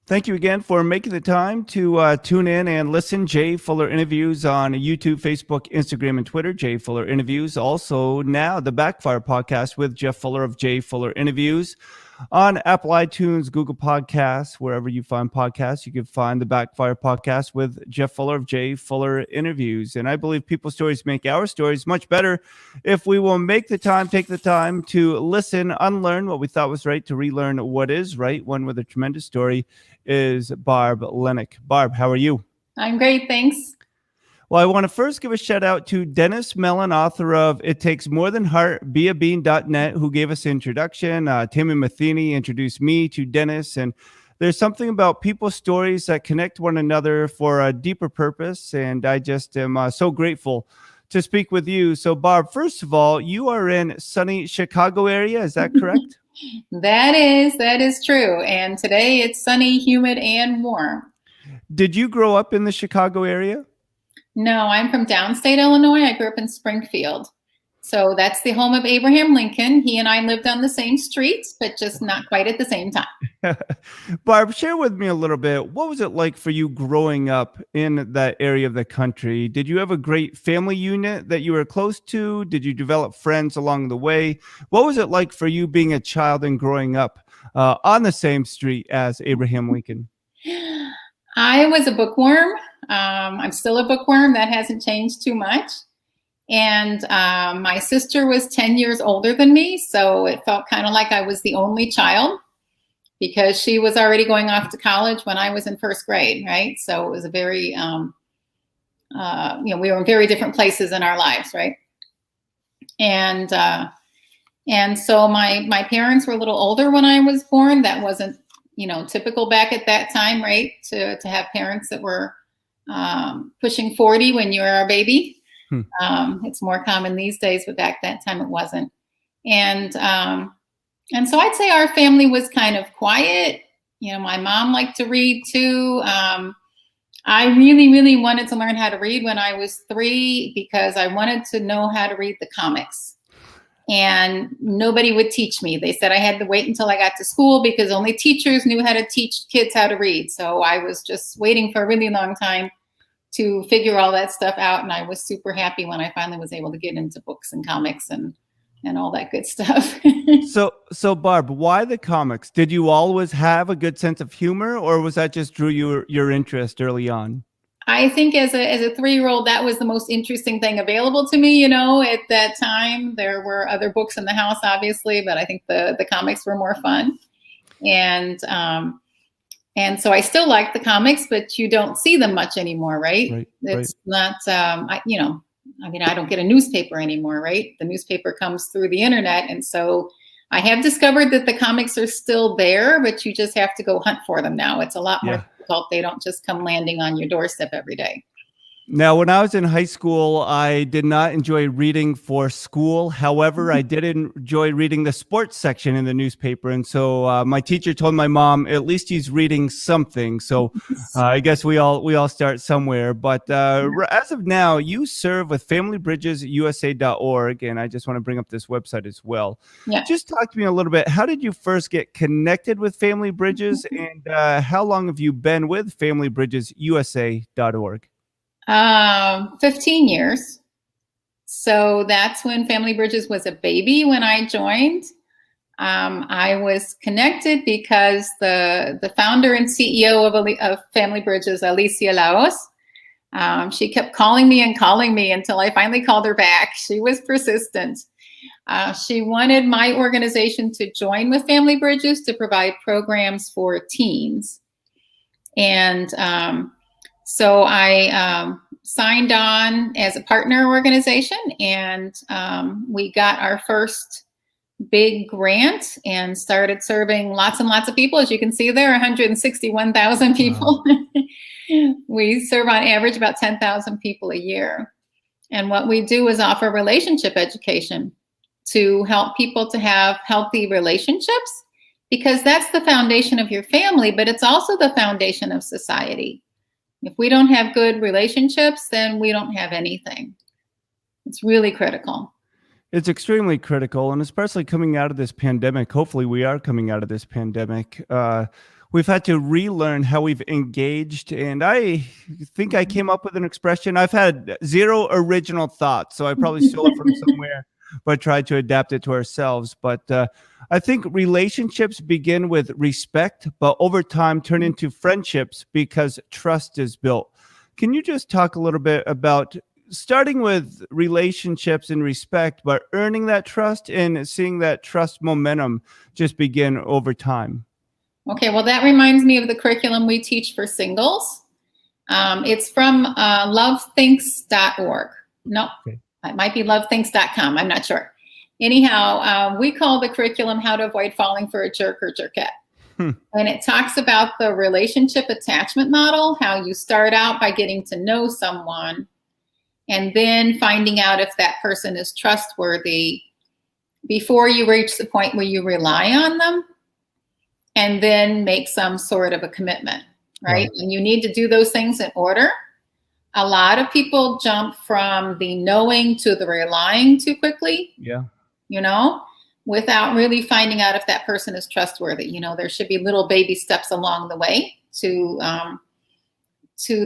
Thank you again for making the time to tune in and listen. Jay Fuller Interviews on YouTube, Facebook, Instagram, and Twitter. Jay Fuller Interviews. Also now the Backfire Podcast with Jeff Fuller of Jay Fuller Interviews on Apple iTunes, Google Podcasts, wherever you find podcasts. You can find the Backfire Podcast with Jeff Fuller of Jay Fuller Interviews. And I believe people's stories make our stories much better if we will take the time to listen, unlearn what we thought was right, to relearn what is right. One with a tremendous story is Barb Linek. Barb, how are you? I'm great, thanks. Well, I want to first give a shout out to Dennis Mellon, author of It Takes More Than Heart, beabean.net, who gave us the introduction. Tammy Matheny introduced me to Dennis, and there's something about people's stories that connect one another for a deeper purpose, and I just am so grateful to speak with you. So, Barb, first of all, you are in sunny Chicago area, is that correct? That is true, and today it's sunny, humid, and warm. Did you grow up in the Chicago area? No, I'm from downstate Illinois. I grew up in Springfield. So that's the home of Abraham Lincoln. He and I lived on the same streets, but just not quite at the same time. Barb, share with me a little bit. What was it like for you growing up in that area of the country? Did you have a great family unit that you were close to? Did you develop friends along the way? What was it like for you being a child and growing up on the same street as Abraham Lincoln? I was a bookworm. I'm still a bookworm. That hasn't changed too much. And my sister was 10 years older than me, so it felt kind of like I was the only child because she was already going off to college when I was in first grade, right? So it was a very, we were in very different places in our lives, right? And so my parents were a little older when I was born. That wasn't, typical back at that time, right? To have parents that were pushing 40 when you were a baby. It's more common these days, but back that time it wasn't. And so I'd say our family was kind of quiet. My mom liked to read too. I really, really wanted to learn how to read when I was 3 because I wanted to know how to read the comics. And nobody would teach me. They said I had to wait until I got to school because only teachers knew how to teach kids how to read. So I was just waiting for a really long time to figure all that stuff out. And I was super happy when I finally was able to get into books and comics and all that good stuff. So Barb, why the comics? Did you always have a good sense of humor, or was that just drew your interest early on? I think as a 3-year-old, that was the most interesting thing available to me. At that time, there were other books in the house, obviously, but I think the comics were more fun. And so I still like the comics, but you don't see them much anymore, right? It's not, I don't get a newspaper anymore, right? The newspaper comes through the internet. And so I have discovered that the comics are still there, but you just have to go hunt for them now. It's a lot more difficult. They don't just come landing on your doorstep every day. Now, when I was in high school, I did not enjoy reading for school. However, I did enjoy reading the sports section in the newspaper. And so my teacher told my mom, at least he's reading something. So I guess we all start somewhere. But as of now, you serve with FamilyBridgesUSA.org. And I just want to bring up this website as well. Yeah. Just talk to me a little bit. How did you first get connected with Family Bridges? And how long have you been with FamilyBridgesUSA.org? 15 years. So that's when Family Bridges was a baby when I joined. I was connected because the founder and CEO of Family Bridges, Alicia Laos, she kept calling me until I finally called her back. She was persistent. She wanted my organization to join with Family Bridges to provide programs for teens. And so I signed on as a partner organization, and we got our first big grant and started serving lots and lots of people. As you can see there, 161,000 people. Wow. We serve on average about 10,000 people a year. And what we do is offer relationship education to help people to have healthy relationships, because that's the foundation of your family, but it's also the foundation of society. If we don't have good relationships, then we don't have anything. It's really critical. It's extremely critical, and especially coming out of this pandemic. Hopefully, we are coming out of this pandemic. We've had to relearn how we've engaged, and I think I came up with an expression. I've had zero original thoughts, so I probably stole it from somewhere, but tried to adapt it to ourselves. But I think relationships begin with respect, but over time turn into friendships because trust is built. Can you just talk a little bit about starting with relationships and respect, but earning that trust and seeing that trust momentum just begin over time? Okay, well, that reminds me of the curriculum we teach for singles. It's from lovethinks.org. No, Okay. it might be lovethinks.com. I'm not sure. Anyhow, we call the curriculum How to Avoid Falling for a Jerk or Jerkette. And it talks about the relationship attachment model, how you start out by getting to know someone and then finding out if that person is trustworthy before you reach the point where you rely on them and then make some sort of a commitment, right? And you need to do those things in order. A lot of people jump from the knowing to the relying too quickly. Yeah. Without really finding out if that person is trustworthy. There should be little baby steps along the way to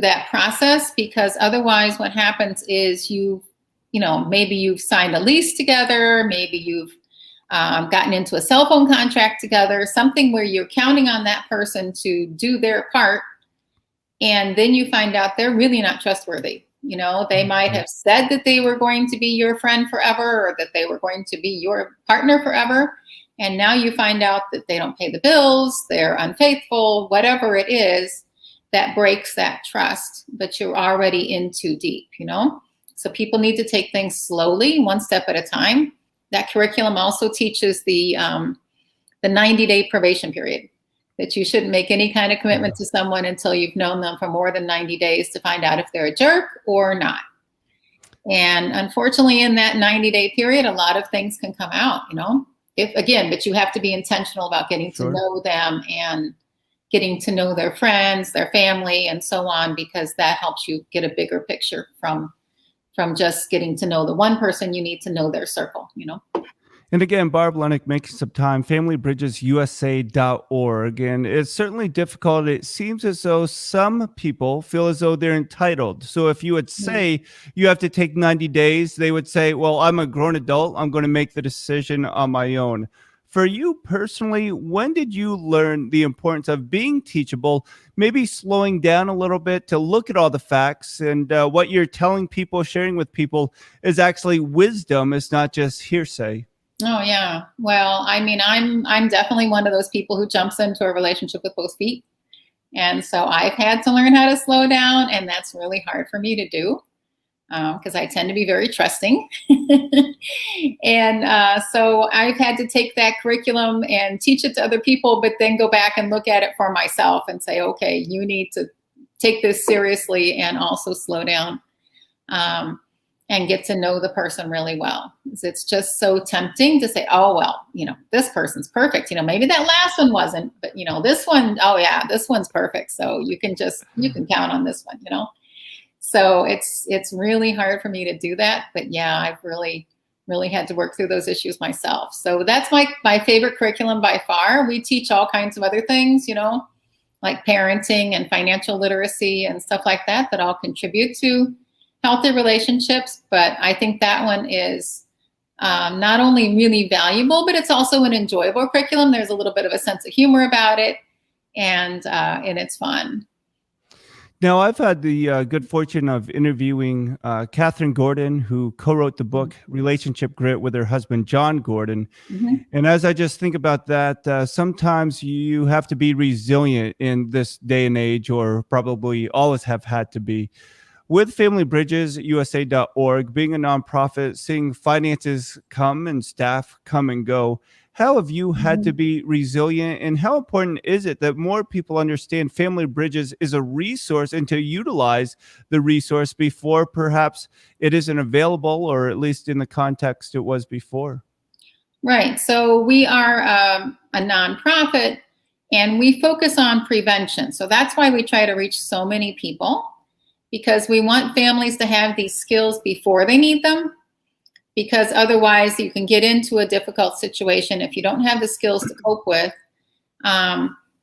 that process, because otherwise what happens is maybe you've signed a lease together, maybe you've gotten into a cell phone contract together, something where you're counting on that person to do their part, and then you find out they're really not trustworthy. They might have said that they were going to be your friend forever, or that they were going to be your partner forever. And now you find out that they don't pay the bills, they're unfaithful, whatever it is that breaks that trust, but you're already in too deep, So people need to take things slowly, one step at a time. That curriculum also teaches the 90-day probation period, that you shouldn't make any kind of commitment to someone until you've known them for more than 90 days to find out if they're a jerk or not. And unfortunately, in that 90-day period, a lot of things can come out, but you have to be intentional about getting to know them and getting to know their friends, their family, and so on, because that helps you get a bigger picture from just getting to know the one person. You need to know their circle, And again, Barb Linek making some time, familybridgesusa.org. And it's certainly difficult. It seems as though some people feel as though they're entitled. So if you would say you have to take 90 days, they would say, well, I'm a grown adult. I'm going to make the decision on my own. For you personally, when did you learn the importance of being teachable, maybe slowing down a little bit to look at all the facts, and what you're telling people, sharing with people is actually wisdom, it's not just hearsay? Oh, yeah. Well, I mean, I'm definitely one of those people who jumps into a relationship with both feet. And so I've had to learn how to slow down, and that's really hard for me to do because I tend to be very trusting. And so I've had to take that curriculum and teach it to other people, but then go back and look at it for myself and say, okay, you need to take this seriously and also slow down. And get to know the person really well. It's just so tempting to say, oh, well, this person's perfect. Maybe that last one wasn't, but this one, oh yeah, this one's perfect. So you can count on this one, So it's really hard for me to do that. But yeah, I've really, really had to work through those issues myself. So that's my favorite curriculum by far. We teach all kinds of other things, like parenting and financial literacy and stuff like that all contribute to healthy relationships. But I think that one is not only really valuable, but it's also an enjoyable curriculum. There's a little bit of a sense of humor about it, and it's fun. Now, I've had the good fortune of interviewing Catherine Gordon, who co-wrote the book Relationship Grit with her husband, John Gordon. Mm-hmm. And as I just think about that, sometimes you have to be resilient in this day and age, or probably always have had to be. With familybridgesusa.org, being a nonprofit, seeing finances come and staff come and go, how have you had to be resilient, and how important is it that more people understand Family Bridges is a resource and to utilize the resource before perhaps it isn't available, or at least in the context it was before? Right. So we are a nonprofit, and we focus on prevention. So that's why we try to reach so many people, because we want families to have these skills before they need them. because otherwise you can get into a difficult situation. If you don't have the skills to cope with,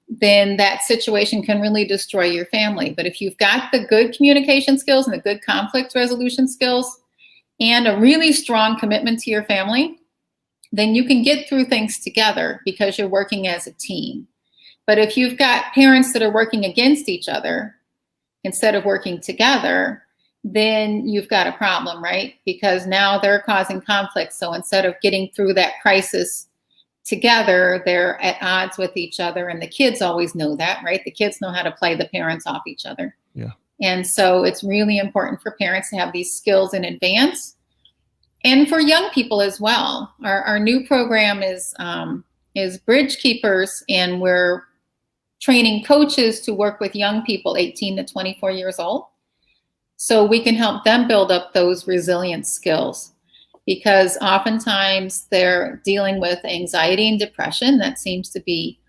then that situation can really destroy your family. But if you've got the good communication skills and the good conflict resolution skills and a really strong commitment to your family, then you can get through things together because you're working as a team. But if you've got parents that are working against each other instead of working together, then you've got a problem, right? Because now they're causing conflict. So instead of getting through that crisis together, they're at odds with each other. And the kids always know that, right? The kids know how to play the parents off each other. Yeah. And so it's really important for parents to have these skills in advance. And for young people as well. Our new program is Bridge Keepers, and we're training coaches to work with young people 18 to 24 years old. So we can help them build up those resilient skills, because oftentimes they're dealing with anxiety and depression. That seems to be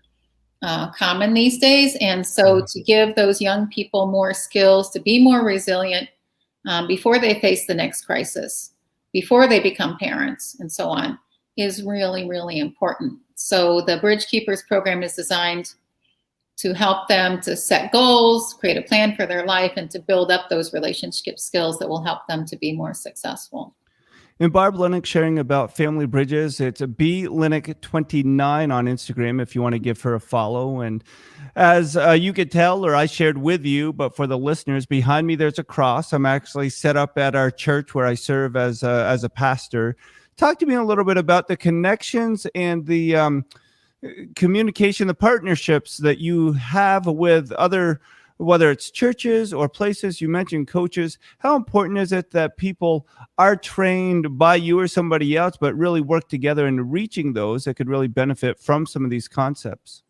common these days. And so to give those young people more skills to be more resilient before they face the next crisis, before they become parents and so on, is really, really important. So the Bridge Keepers program is designed to help them to set goals, create a plan for their life, and to build up those relationship skills that will help them to be more successful. And Barb Linek sharing about Family Bridges. It's a blinek29 on Instagram if you want to give her a follow. And as you could tell, or I shared with you, but for the listeners, behind me there's a cross. I'm actually set up at our church where I serve as a pastor. Talk to me a little bit about the connections and the communication, the partnerships that you have with other, whether it's churches or places. You mentioned coaches. How important is it that people are trained by you or somebody else, but really work together in reaching those that could really benefit from some of these concepts?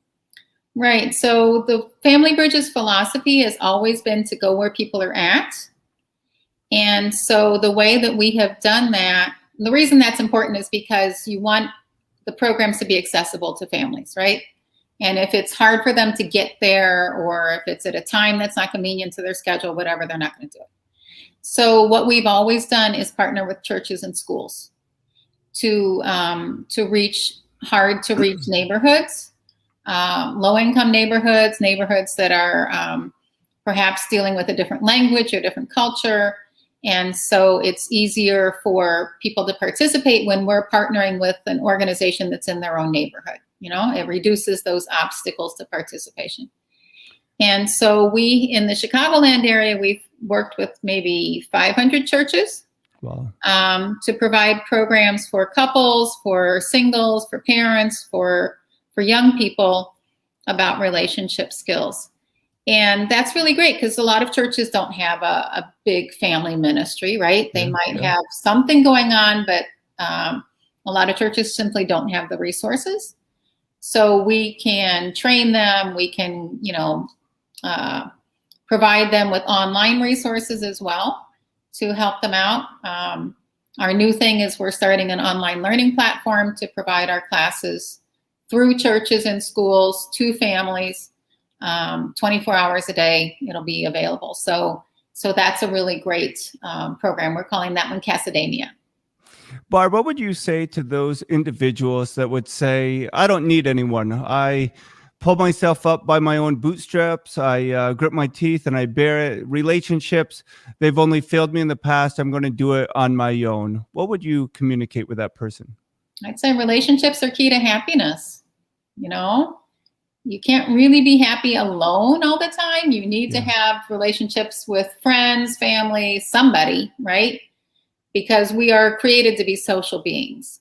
Right. So the Family Bridges philosophy has always been to go where people are at. And so the way that we have done that, the reason that's important is because you want the programs to be accessible to families, right? And if it's hard for them to get there, or if it's at a time that's not convenient to their schedule, whatever, they're not going to do it. So what we've always done is partner with churches and schools to reach hard to reach neighborhoods, low-income neighborhoods, neighborhoods that are perhaps dealing with a different language or different culture. And so it's easier for people to participate when we're partnering with an organization that's in their own neighborhood. You know, it reduces those obstacles to participation. And so we, in the Chicagoland area, we've worked with maybe 500 churches. Wow. To provide programs for couples, for singles, for parents, for young people about relationship skills. And that's really great because a lot of churches don't have a big family ministry, right? They might have something going on, but a lot of churches simply don't have the resources. So we can train them. We can, provide them with online resources as well to help them out. Our new thing is we're starting an online learning platform to provide our classes through churches and schools to families. 24 hours a day, it'll be available. So that's a really great program. We're calling that one Casademia. Barb, what would you say to those individuals that would say, I don't need anyone. I pull myself up by my own bootstraps. I grit my teeth and I bear it. Relationships, they've only failed me in the past. I'm going to do it on my own. What would you communicate with that person? I'd say relationships are key to happiness. You can't really be happy alone all the time. You need to have relationships with friends, family, somebody, right? Because we are created to be social beings.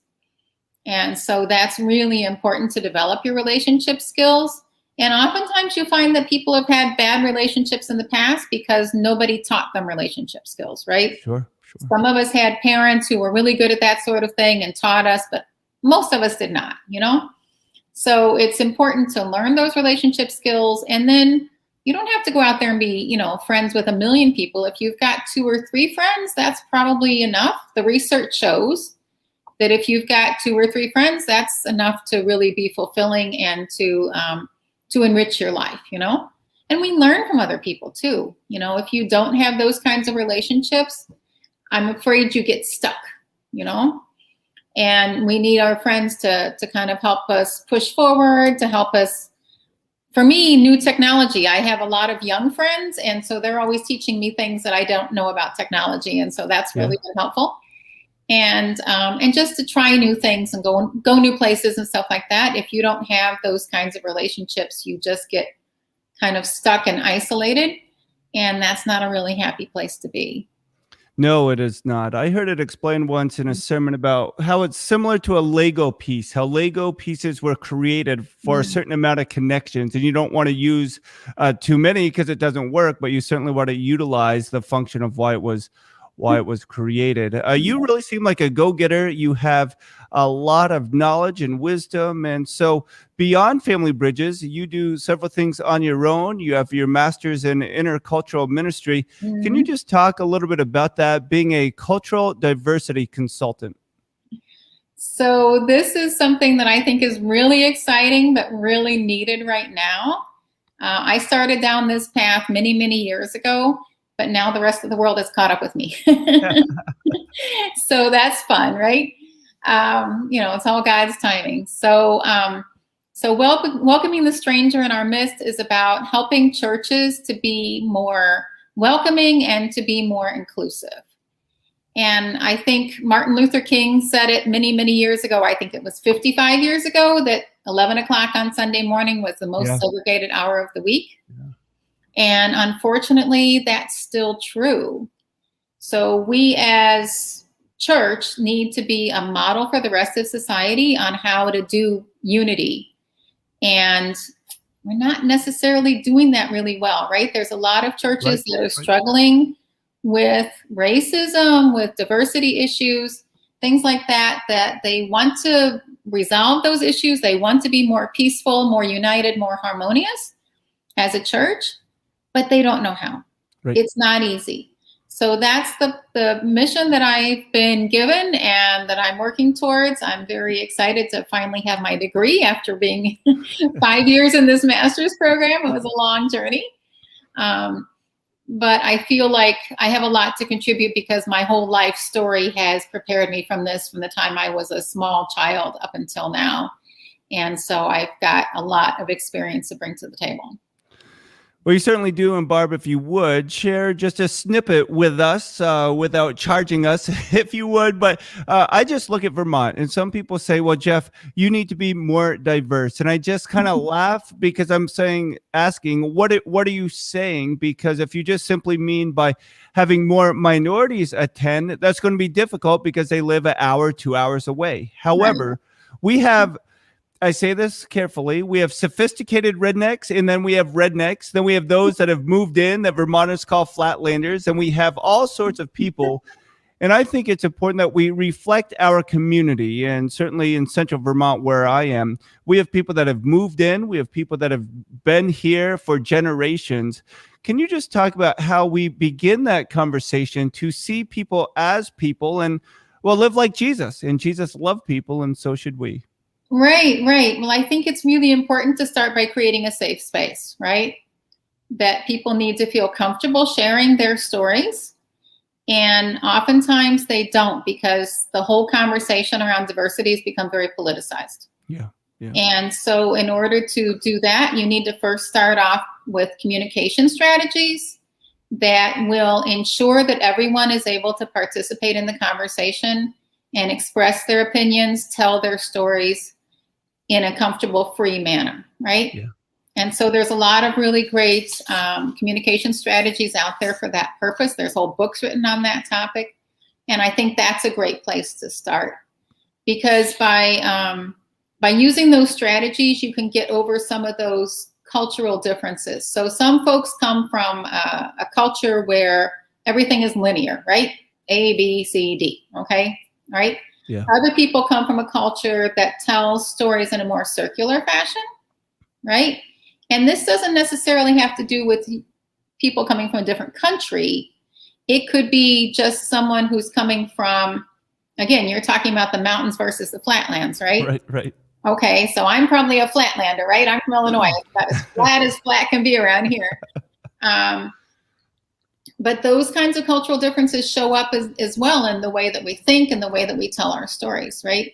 And so that's really important to develop your relationship skills. And oftentimes you find that people have had bad relationships in the past because nobody taught them relationship skills, right? Sure. Some of us had parents who were really good at that sort of thing and taught us, but most of us did not, So it's important to learn those relationship skills. And then you don't have to go out there and be, friends with 1 million people. If you've got 2 or 3 friends, that's probably enough. The research shows that if you've got 2 or 3 friends, that's enough to really be fulfilling and to enrich your life, And we learn from other people too. If you don't have those kinds of relationships, I'm afraid you get stuck, And we need our friends to kind of help us push forward, to help us. For me, new technology. I have a lot of young friends, and so they're always teaching me things that I don't know about technology, and so that's really been helpful. And just to try new things and go new places and stuff like that. If you don't have those kinds of relationships, you just get kind of stuck and isolated, and that's not a really happy place to be. No, it is not. I heard it explained once in a sermon about how it's similar to a Lego piece, how Lego pieces were created for a certain amount of connections, and you don't want to use too many because it doesn't work, but you certainly want to utilize the function of why it was created. You really seem like a go-getter. You have a lot of knowledge and wisdom. And so beyond Family Bridges, you do several things on your own. You have your master's in intercultural ministry. Can you just talk a little bit about that, being a cultural diversity consultant? So this is something that I think is really exciting, but really needed right now. I started down this path many, many years ago, but now the rest of the world has caught up with me. So that's fun, right? It's all God's timing. So welcoming the stranger in our midst is about helping churches to be more welcoming and to be more inclusive. And I think Martin Luther King said it many, many years ago. I think it was 55 years ago that 11 o'clock on Sunday morning was the most segregated hour of the week. And unfortunately, that's still true. So we as church need to be a model for the rest of society on how to do unity. And we're not necessarily doing that really well, right? There's a lot of churches that are struggling with racism, with diversity issues, things like that, that they want to resolve those issues. They want to be more peaceful, more united, more harmonious as a church, but they don't know how. It's not easy. So that's the mission that I've been given and that I'm working towards. I'm very excited to finally have my degree after being 5 years in this master's program. It was a long journey. But I feel like I have a lot to contribute because my whole life story has prepared me from the time I was a small child up until now. And so I've got a lot of experience to bring to the table. Well, you certainly do. And Barb, if you would share just a snippet with us without charging us, if you would. But I just look at Vermont and some people say, well, Jeff, you need to be more diverse. And I just kind of laugh because I'm asking, what are you saying? Because if you just simply mean by having more minorities attend, that's going to be difficult because they live an hour, 2 hours away. However, we have, I say this carefully, we have sophisticated rednecks, and then we have rednecks. Then we have those that have moved in that Vermonters call flatlanders, and we have all sorts of people. And I think it's important that we reflect our community. And certainly in central Vermont, where I am, we have people that have moved in. We have people that have been here for generations. Can you just talk about how we begin that conversation to see people as people and, well, live like Jesus? And Jesus loved people, and so should we. Right. Well, I think it's really important to start by creating a safe space, right? That people need to feel comfortable sharing their stories. And oftentimes they don't, because the whole conversation around diversity has become very politicized. Yeah. And so in order to do that, you need to first start off with communication strategies that will ensure that everyone is able to participate in the conversation and express their opinions, tell their stories in a comfortable, free manner, right? Yeah. And so there's a lot of really great communication strategies out there for that purpose. There's whole books written on that topic. And I think that's a great place to start. Because by using those strategies, you can get over some of those cultural differences. So some folks come from a culture where everything is linear, right? A, B, C, D, okay? All right? Yeah. Other people come from a culture that tells stories in a more circular fashion, right? And this doesn't necessarily have to do with people coming from a different country. It could be just someone who's coming from, again, you're talking about the mountains versus the flatlands, right? Right. Okay, so I'm probably a flatlander, right? I'm from Illinois. It's about as flat can be around here. But those kinds of cultural differences show up as well in the way that we think and the way that we tell our stories, right?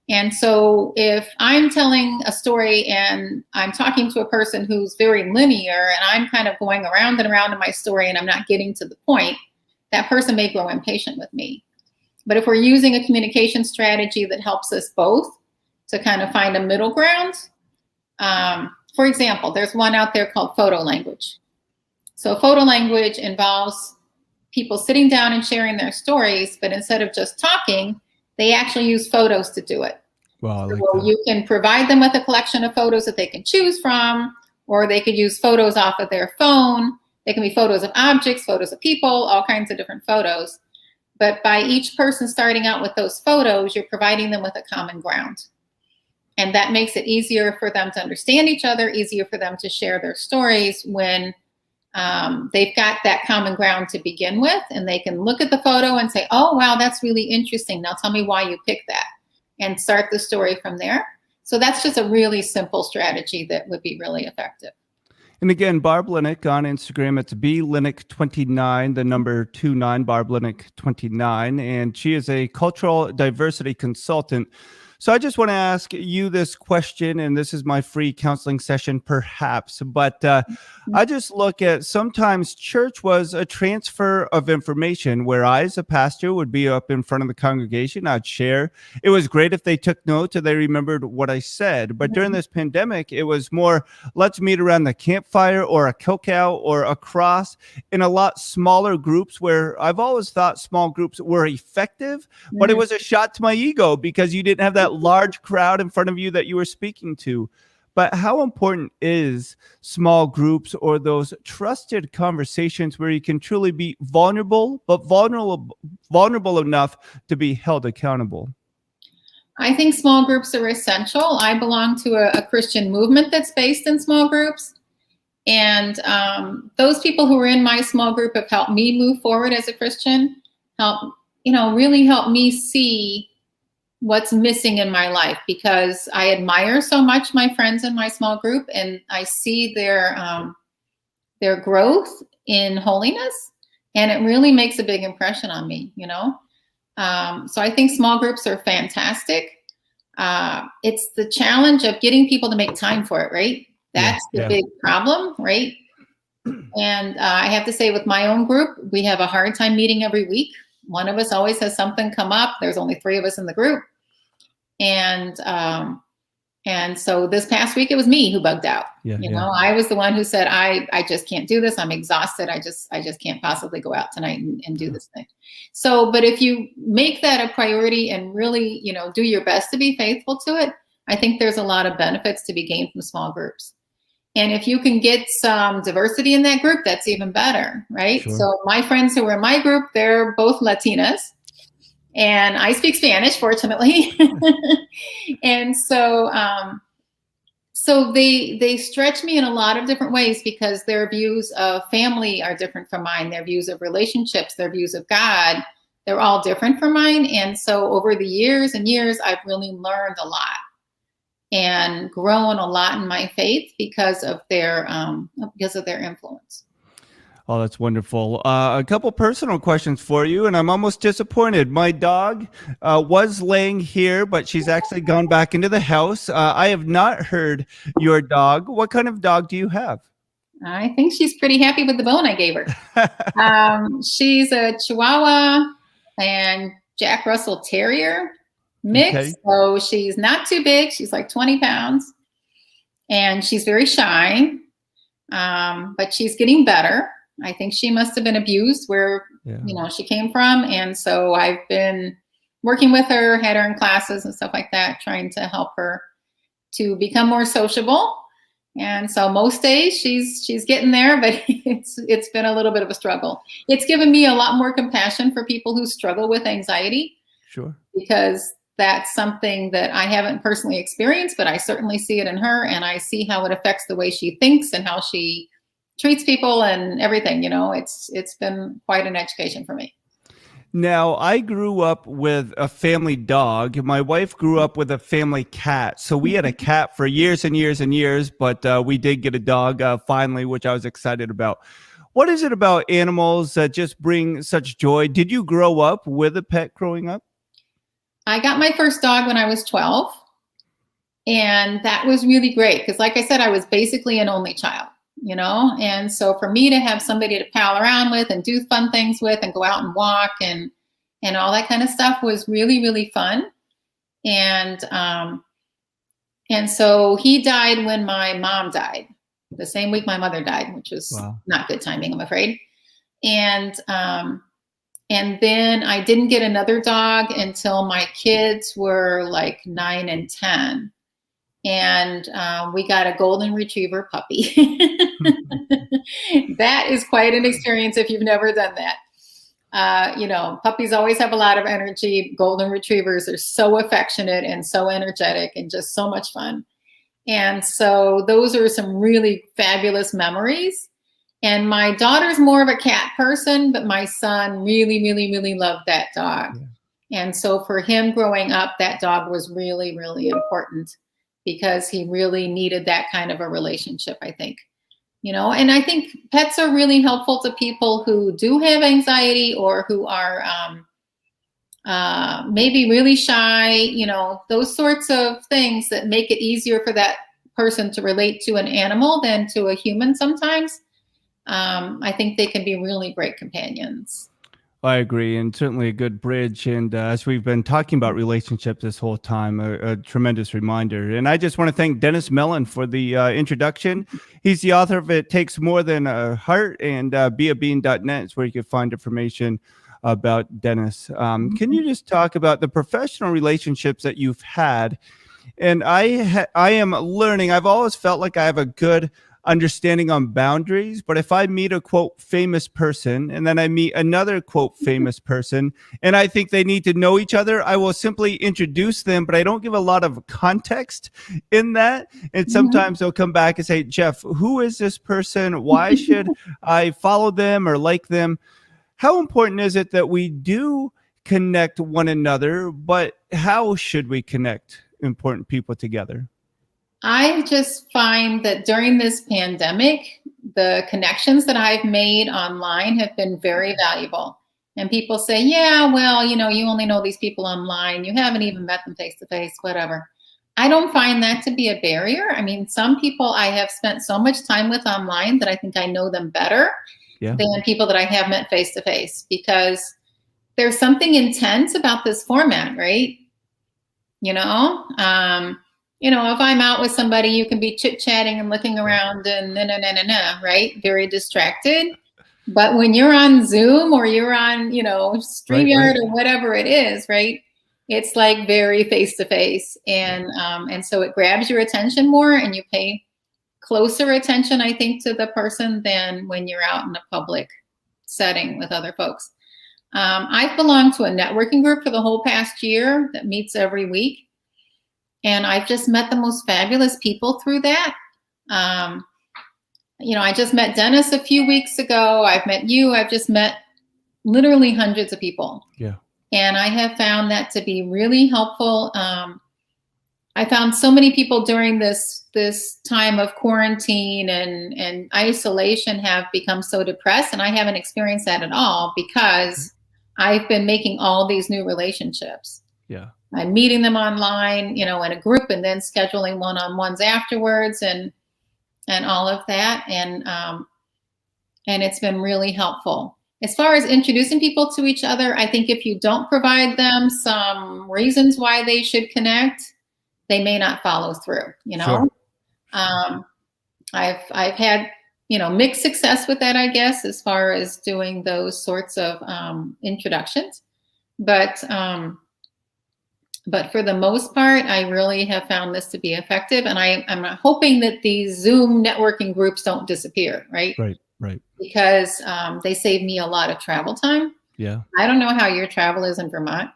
And so if I'm telling a story and I'm talking to a person who's very linear and I'm kind of going around and around in my story and I'm not getting to the point, that person may grow impatient with me. But if we're using a communication strategy that helps us both to kind of find a middle ground, for example, there's one out there called photo language. So photo language involves people sitting down and sharing their stories, but instead of just talking, they actually use photos to do it. Wow, I like so that. You can provide them with a collection of photos that they can choose from, or they could use photos off of their phone. They can be photos of objects, photos of people, all kinds of different photos. But by each person starting out with those photos, you're providing them with a common ground. And that makes it easier for them to understand each other, easier for them to share their stories when they've got that common ground to begin with, and they can look at the photo and say, oh, wow, that's really interesting. Now tell me why you picked that, and start the story from there. So that's just a really simple strategy that would be really effective. And again, Barb Linek on Instagram, it's blinek29, the number 29, Barb Linek 29, and she is a cultural diversity consultant. So I just want to ask you this question, and this is my free counseling session, perhaps, but I just look at sometimes church was a transfer of information where I, as a pastor, would be up in front of the congregation. I'd share. It was great if they took notes or they remembered what I said. But during this pandemic, it was more, let's meet around the campfire or a cookout or a cross in a lot smaller groups, where I've always thought small groups were effective, but it was a shot to my ego because you didn't have that large crowd in front of you that you were speaking to. But how important is small groups or those trusted conversations where you can truly be vulnerable, but vulnerable enough to be held accountable? I think small groups are essential. I belong to a Christian movement that's based in small groups. And those people who are in my small group have helped me move forward as a Christian, really help me see what's missing in my life, because I admire so much my friends in my small group, and I see their growth in holiness, and it really makes a big impression on me, So I think small groups are fantastic. It's the challenge of getting people to make time for it, right? That's the big problem, right? And I have to say, with my own group, we have a hard time meeting every week. One of us always has something come up. There's only 3 of us in the group. And so this past week, it was me who bugged out. I was the one who said, I just can't do this. I'm exhausted. I just can't possibly go out tonight and do this thing. So, but if you make that a priority and really, do your best to be faithful to it, I think there's a lot of benefits to be gained from small groups. And if you can get some diversity in that group, that's even better, right? Sure. So my friends who are in my group, they're both Latinas. And I speak Spanish, fortunately. And so they stretch me in a lot of different ways, because their views of family are different from mine. Their views of relationships, their views of God, they're all different from mine. And so over the years and years, I've really learned a lot and grown a lot in my faith because of their influence. Oh, that's wonderful. A couple personal questions for you, and I'm almost disappointed. My dog was laying here, but she's actually gone back into the house. I have not heard your dog. What kind of dog do you have? I think she's pretty happy with the bone I gave her. She's a Chihuahua and Jack Russell Terrier mix. Okay. So she's not too big. She's like 20 pounds. And she's very shy, but she's getting better. I think she must have been abused where, she came from. And so I've been working with her, had her in classes and stuff like that, trying to help her to become more sociable. And so most days she's getting there, but it's been a little bit of a struggle. It's given me a lot more compassion for people who struggle with anxiety. Sure. Because that's something that I haven't personally experienced, but I certainly see it in her, and I see how it affects the way she thinks and how she treats people and everything. It's been quite an education for me. Now, I grew up with a family dog. My wife grew up with a family cat. So we had a cat for years and years and years, but we did get a dog finally, which I was excited about. What is it about animals that just bring such joy? Did you grow up with a pet growing up? I got my first dog when I was 12. And that was really great because, like I said, I was basically an only child, And so for me to have somebody to pal around with and do fun things with and go out and walk and all that kind of stuff was really, really fun. And so he died when my mom died, the same week my mother died, which was not good timing, I'm afraid. And then I didn't get another dog until my kids were like 9 and 10. And we got a golden retriever puppy. That is quite an experience if you've never done that. Puppies always have a lot of energy. Golden retrievers are so affectionate and so energetic and just so much fun. And so those are some really fabulous memories. And my daughter's more of a cat person, but my son really, really, really loved that dog. Yeah. And so for him growing up, that dog was really, really important because he really needed that kind of a relationship, I think. And I think pets are really helpful to people who do have anxiety or who are maybe really shy, those sorts of things that make it easier for that person to relate to an animal than to a human sometimes. I think they can be really great companions. I agree, and certainly a good bridge. And as we've been talking about relationships this whole time, a tremendous reminder. And I just want to thank Dennis Mellon for the introduction. He's the author of It Takes More Than a Heart, and beabean.net is where you can find information about Dennis. Can you just talk about the professional relationships that you've had? And I am learning. I've always felt like I have a good understanding on boundaries, but if I meet a quote famous person and then I meet another quote famous person and I think they need to know each other, I will simply introduce them, but I don't give a lot of context in that. And sometimes they'll come back and say, Jeff, who is this person? Why should I follow them or like them? How important is it that we do connect one another, but how should we connect important people together? I just find that during this pandemic, the connections that I've made online have been very valuable. And people say, yeah, well, you only know these people online. You haven't even met them face to face, whatever. I don't find that to be a barrier. I mean, some people I have spent so much time with online that I think I know them better than people that I have met face to face, because there's something intense about this format, right? If I'm out with somebody, you can be chit-chatting and looking around and right? Very distracted. But when you're on Zoom or you're on, StreamYard or whatever it is, right? It's like very face-to-face. And so it grabs your attention more and you pay closer attention, I think, to the person than when you're out in a public setting with other folks. I've belonged to a networking group for the whole past year that meets every week. And I've just met the most fabulous people through that. I just met Dennis a few weeks ago. I've met you. I've just met literally hundreds of people. Yeah. And I have found that to be really helpful. I found so many people during this time of quarantine and isolation have become so depressed. And I haven't experienced that at all because I've been making all these new relationships. Yeah. I'm meeting them online, in a group and then scheduling one-on-ones afterwards and all of that. And it's been really helpful. As far as introducing people to each other, I think if you don't provide them some reasons why they should connect, they may not follow through, Sure. I've had, mixed success with that, I guess, as far as doing those sorts of introductions. But for the most part, I really have found this to be effective. And I'm hoping that these Zoom networking groups don't disappear, right? Right. Because they save me a lot of travel time. Yeah. I don't know how your travel is in Vermont,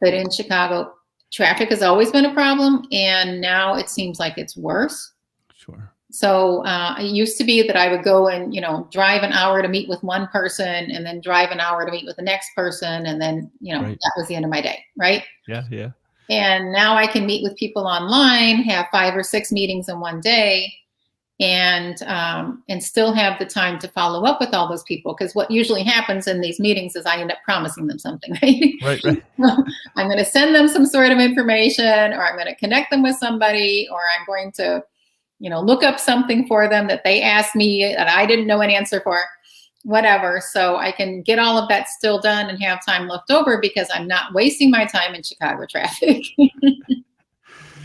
but in Chicago, traffic has always been a problem. And now it seems like it's worse. Sure. So it used to be that I would go and, drive an hour to meet with one person and then drive an hour to meet with the next person. And then, that was the end of my day. Right. Yeah. Yeah. And now I can meet with people online, have 5 or 6 meetings in one day. and still have the time to follow up with all those people. Because what usually happens in these meetings is I end up promising them something, right? Right, right. I'm going to send them some sort of information, or I'm going to connect them with somebody, or I'm going to, look up something for them that they asked me that I didn't know an answer for, whatever. So I can get all of that still done and have time left over because I'm not wasting my time in Chicago traffic.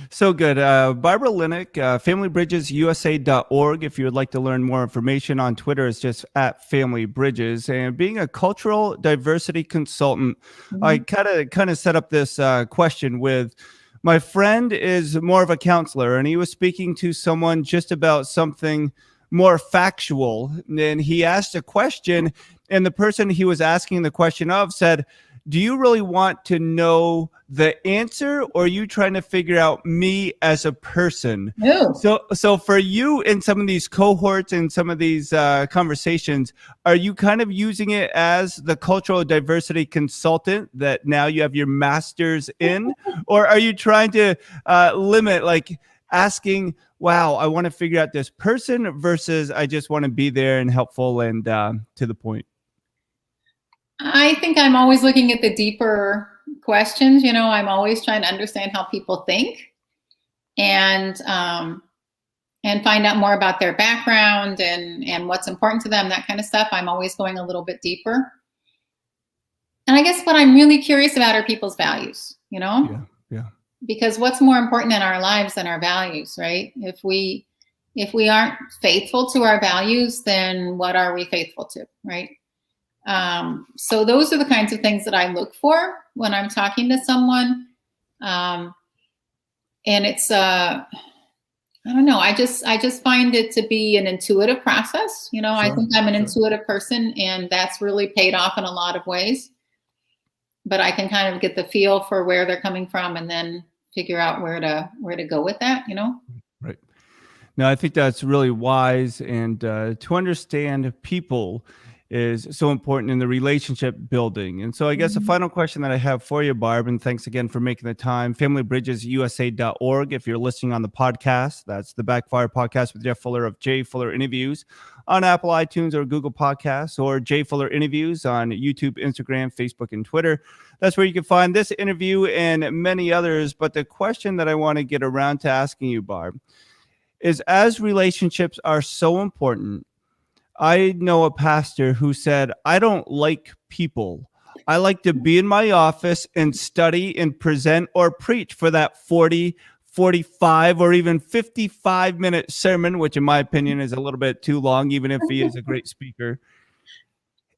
So good. Barbara Linek, familybridgesusa.org. If you would like to learn more information, on Twitter is just at Family Bridges. And being a cultural diversity consultant, I kind of set up this question with my friend is more of a counselor, and he was speaking to someone just about something more factual. And he asked a question, and the person he was asking the question of said, do you really want to know the answer, or are you trying to figure out me as a person? No. So for you in some of these cohorts and some of these conversations, are you kind of using it as the cultural diversity consultant that now you have your master's in, or are you trying to limit, like asking, wow, I want to figure out this person versus I just want to be there and helpful and to the point? I think I'm always looking at the deeper questions. I'm always trying to understand how people think and find out more about their background and what's important to them, that kind of stuff. I'm always going a little bit deeper. And I guess what I'm really curious about are people's values, Yeah. Because what's more important in our lives than our values, right? If we aren't faithful to our values, then what are we faithful to, right? So those are the kinds of things that I look for when I'm talking to someone. And it's, I don't know, I just find it to be an intuitive process. Sure, I think I'm an intuitive person, and that's really paid off in a lot of ways. But I can kind of get the feel for where they're coming from and then figure out where to go with that, Right. No, I think that's really wise. And to understand people is so important in the relationship building. And so I guess the final question that I have for you, Barb, and thanks again for making the time, familybridgesusa.org. If you're listening on the podcast, that's the Backfire Podcast with Jeff Fuller of Jay Fuller Interviews on Apple, iTunes, or Google Podcasts, or Jay Fuller Interviews on YouTube, Instagram, Facebook, and Twitter. That's where you can find this interview and many others. But the question that I want to get around to asking you, Barb, is as relationships are so important, I know a pastor who said, I don't like people. I like to be in my office and study and present or preach for that 40, 45, or even 55-minute sermon, which in my opinion is a little bit too long, even if he is a great speaker.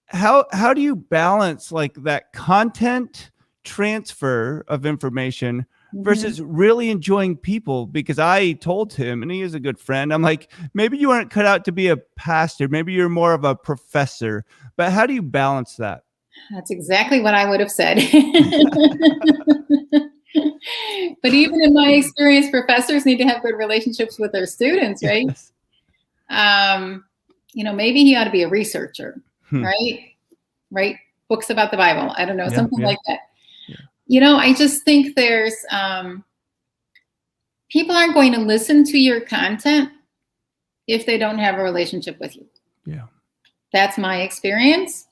How do you balance like that content transfer of information versus really enjoying people? Because I told him, and he is a good friend, I'm like, maybe you aren't cut out to be a pastor. Maybe you're more of a professor. But how do you balance that? That's exactly what I would have said. But even in my experience, professors need to have good relationships with their students, right? Yes. Maybe he ought to be a researcher, right? Write books about the Bible. I don't know, something like that. I just think there's people aren't going to listen to your content if they don't have a relationship with you. Yeah. That's my experience,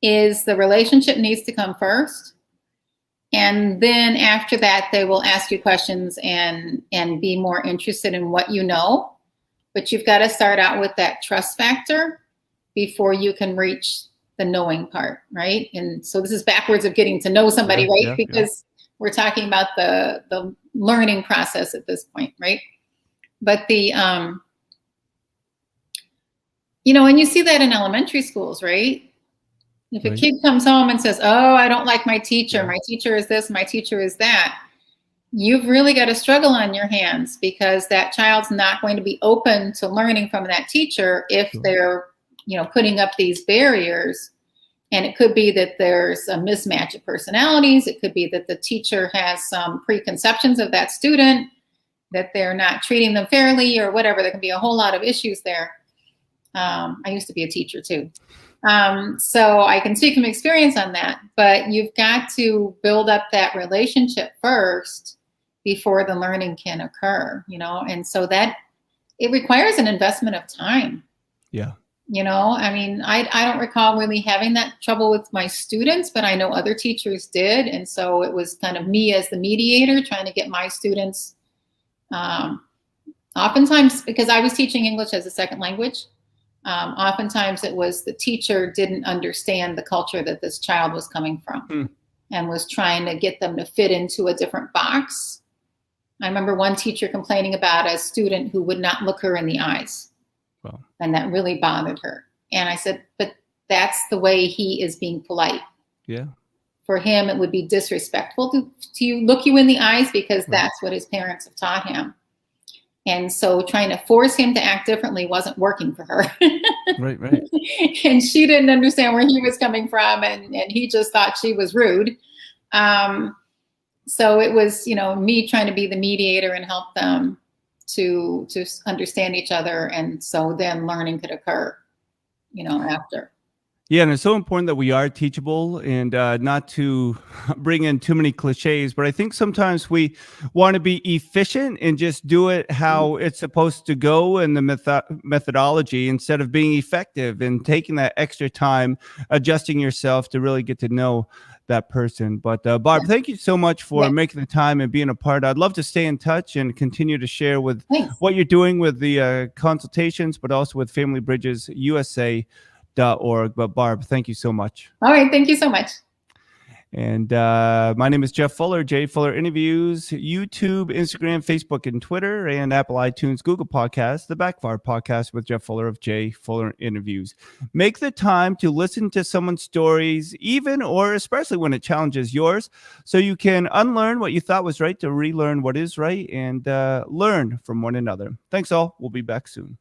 is the relationship needs to come first. And then after that, they will ask you questions and be more interested in what you know. But you've got to start out with that trust factor before you can reach the knowing part, right? And so this is backwards of getting to know somebody, right? Because we're talking about the learning process at this point, right? But and you see that in elementary schools, right? If a kid comes home and says, oh, I don't like my teacher, my teacher is this, my teacher is that, you've really got a struggle on your hands, because that child's not going to be open to learning from that teacher if they're putting up these barriers. And it could be that there's a mismatch of personalities. It could be that the teacher has some preconceptions of that student, that they're not treating them fairly or whatever. There can be a whole lot of issues there. I used to be a teacher too. So I can speak from experience on that, but you've got to build up that relationship first before the learning can occur, and so that it requires an investment of time. Yeah. I mean, I don't recall really having that trouble with my students, but I know other teachers did. And so it was kind of me as the mediator trying to get my students, oftentimes, because I was teaching English as a second language, oftentimes it was the teacher didn't understand the culture that this child was coming from and was trying to get them to fit into a different box. I remember one teacher complaining about a student who would not look her in the eyes. Wow. And that really bothered her. And I said, but that's the way he is being polite. Yeah. For him, it would be disrespectful to look you in the eyes because that's what his parents have taught him. And so trying to force him to act differently wasn't working for her. Right. And she didn't understand where he was coming from. And he just thought she was rude. So it was, me trying to be the mediator and help them to understand each other. And so then learning could occur, after. Yeah, and it's so important that we are teachable and not to bring in too many cliches. But I think sometimes we want to be efficient and just do it how it's supposed to go in the methodology instead of being effective and taking that extra time, adjusting yourself to really get to know that person. But Barb, thank you so much for making the time and being a part. I'd love to stay in touch and continue to share with what you're doing with the consultations, but also with Family Bridges USA.org. But Barb, thank you so much. All right. Thank you so much. And my name is Jeff Fuller, Jay Fuller Interviews, YouTube, Instagram, Facebook, and Twitter, and Apple iTunes, Google Podcasts, the Backfire Podcast with Jeff Fuller of Jay Fuller Interviews. Make the time to listen to someone's stories, even or especially when it challenges yours, so you can unlearn what you thought was right to relearn what is right and learn from one another. Thanks all. We'll be back soon.